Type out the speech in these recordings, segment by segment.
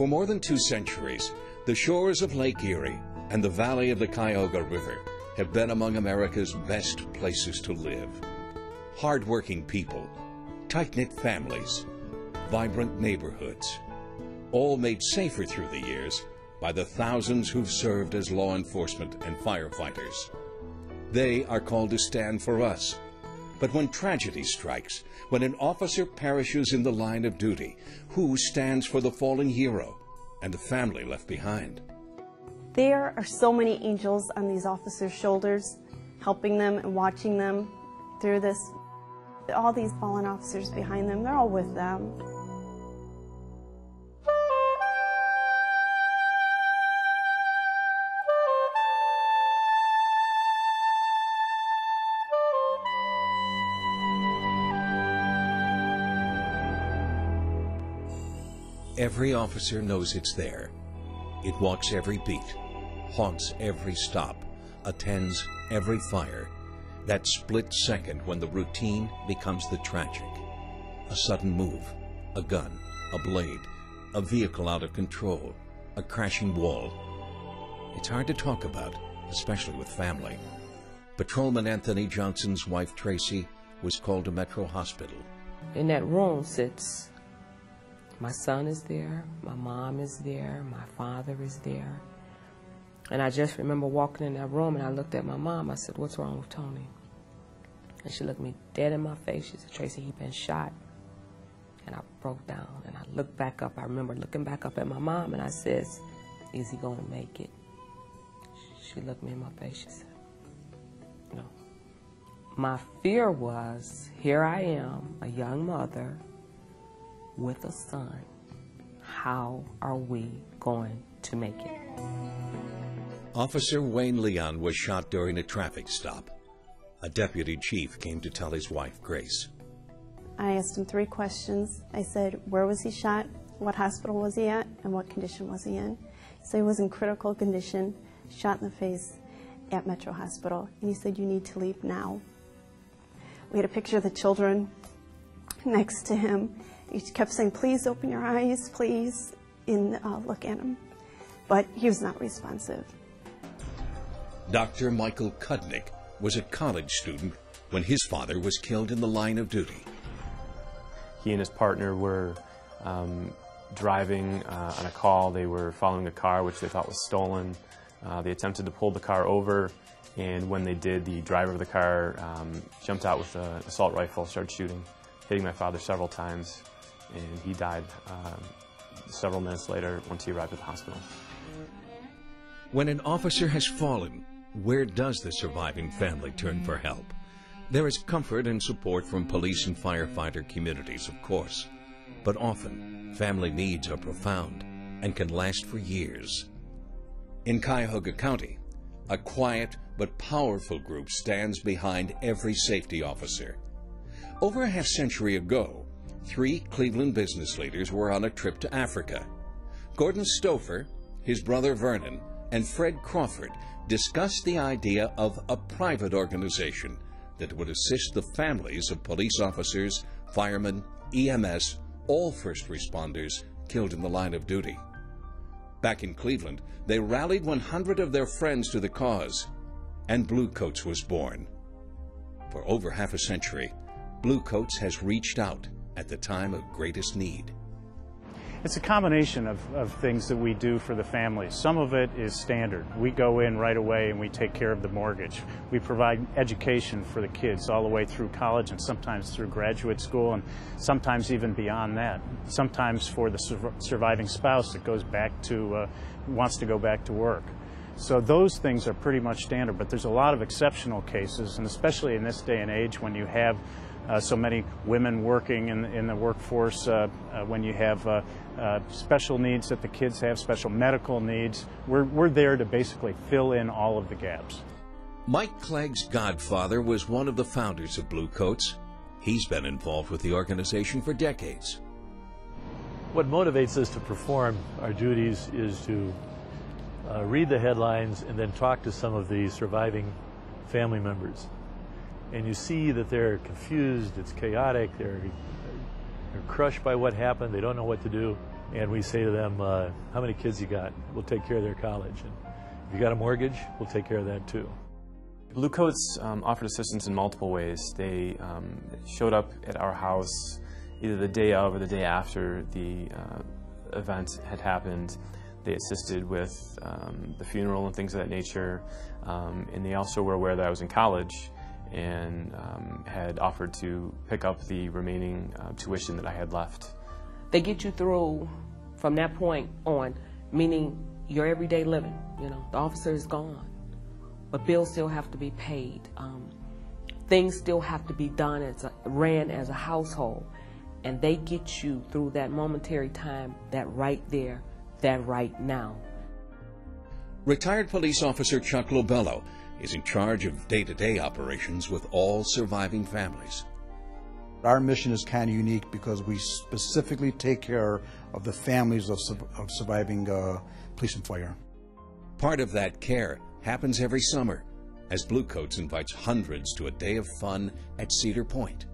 For more than 2 centuries, the shores of Lake Erie and the valley of the Cuyahoga River have been among America's best places to live. Hard-working people, tight-knit families, vibrant neighborhoods, all made safer through the years by the thousands who've served as law enforcement and firefighters. They are called to stand for us. But when tragedy strikes, when an officer perishes in the line of duty, who stands for the fallen hero and the family left behind? There are so many angels on these officers' shoulders, helping them and watching them through this. All these fallen officers behind them, they're all with them. Every officer knows it's there. It walks every beat, haunts every stop, attends every fire. That split second when the routine becomes the tragic. A sudden move, a gun, a blade, a vehicle out of control, a crashing wall. It's hard to talk about, especially with family. Patrolman Anthony Johnson's wife, Tracy, was called to Metro Hospital. In that room sits my son is there, my mom is there, my father is there. And I just remember walking in that room and I looked at my mom. I said, "What's wrong with Tony?" And she looked me dead in my face. She said, "Tracy, he's been shot." And I broke down and I looked back up. I remember looking back up at my mom and I said, "Is he going to make it?" She looked me in my face. She said, "No." My fear was, here I am, a young mother with a son. How are we going to make it? Officer Wayne Leon was shot during a traffic stop. A deputy chief came to tell his wife, Grace. I asked him 3 questions. I said, where was he shot, what hospital was he at, and what condition was he in? So he was in critical condition, shot in the face at Metro Hospital. And he said, "You need to leave now." We had a picture of the children next to him. He kept saying, "Please open your eyes, please," and look at him. But he was not responsive. Dr. Michael Kudnick was a college student when his father was killed in the line of duty. He and his partner were driving on a call. They were following a car which they thought was stolen. They attempted to pull the car over, and when they did, the driver of the car jumped out with an assault rifle, started shooting, hitting my father several times, and he died several minutes later once he arrived at the hospital. When an officer has fallen, where does the surviving family turn for help? There is comfort and support from police and firefighter communities, of course, but often family needs are profound and can last for years. In Cuyahoga County, a quiet but powerful group stands behind every safety officer. Over a half-century ago, 3 Cleveland business leaders were on a trip to Africa. Gordon Stouffer, his brother Vernon, and Fred Crawford discussed the idea of a private organization that would assist the families of police officers, firemen, EMS, all first responders killed in the line of duty. Back in Cleveland, they rallied 100 of their friends to the cause, and Bluecoats was born. For over half a century, Bluecoats has reached out at the time of greatest need. It's a combination of things that we do for the families. Some of it is standard. We go in right away and we take care of the mortgage. We provide education for the kids all the way through college and sometimes through graduate school and sometimes even beyond that. Sometimes for the surviving spouse that goes back to, wants to go back to work. So those things are pretty much standard, but there's a lot of exceptional cases, and especially in this day and age when you have so many women working in the workforce, when you have special needs that the kids have, special medical needs. We're there to basically fill in all of the gaps. Mike Clegg's godfather was one of the founders of Bluecoats. He's been involved with the organization for decades. What motivates us to perform our duties is to read the headlines and then talk to some of the surviving family members. And you see that they're confused, it's chaotic, they're crushed by what happened, they don't know what to do. and we say to them, how many kids you got? We'll take care of their college. And if you got a mortgage, we'll take care of that too. Bluecoats offered assistance in multiple ways. They showed up at our house either the day of or the day after the event had happened. They assisted with the funeral and things of that nature, and they also were aware that I was in college and had offered to pick up the remaining tuition that I had left. They get you through from that point on, meaning your everyday living. You know, the officer is gone, but bills still have to be paid. Things still have to be done ran as a household, and they get you through that momentary time, that right there, that right now. Retired police officer Chuck Lobello is in charge of day-to-day operations with all surviving families. Our mission is kind of unique because we specifically take care of the families of surviving police and fire. Part of that care happens every summer as Bluecoats invites hundreds to a day of fun at Cedar Point.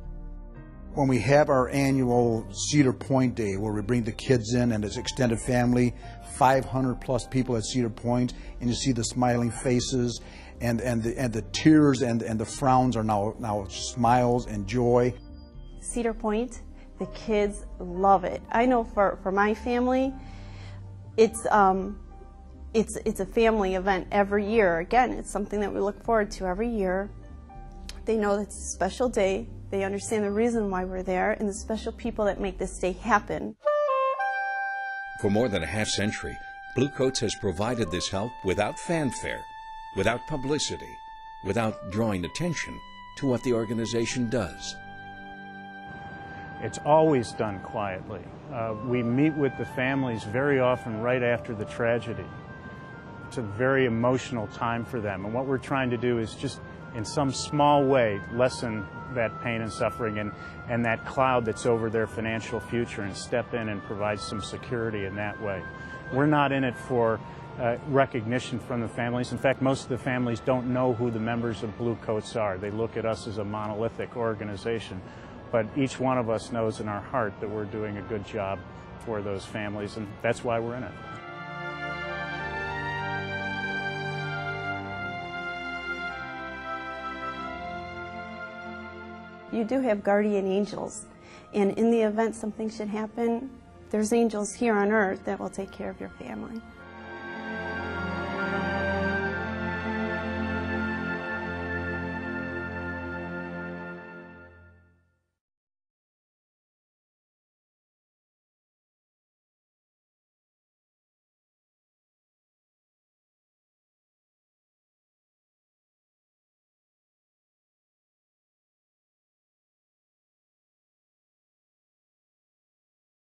When we have our annual Cedar Point Day, where we bring the kids in and its extended family, 500 plus people at Cedar Point, and you see the smiling faces and the tears and the frowns are now smiles and joy. Cedar Point, the kids love it. I know for my family, it's a family event every year. Again, it's something that we look forward to every year. They know that it's a special day. They understand the reason why we're there and the special people that make this day happen. For more than a half-century, Bluecoats has provided this help without fanfare, without publicity, without drawing attention to what the organization does. It's always done quietly. We meet with the families very often right after the tragedy. It's a very emotional time for them, and what we're trying to do is just in some small way lessen that pain and suffering and that cloud that's over their financial future, and step in and provide some security in that way. We're not in it for recognition from the families. In fact, most of the families don't know who the members of Bluecoats are. They look at us as a monolithic organization. But each one of us knows in our heart that we're doing a good job for those families, and that's why we're in it. You do have guardian angels, and in the event something should happen, there's angels here on earth that will take care of your family.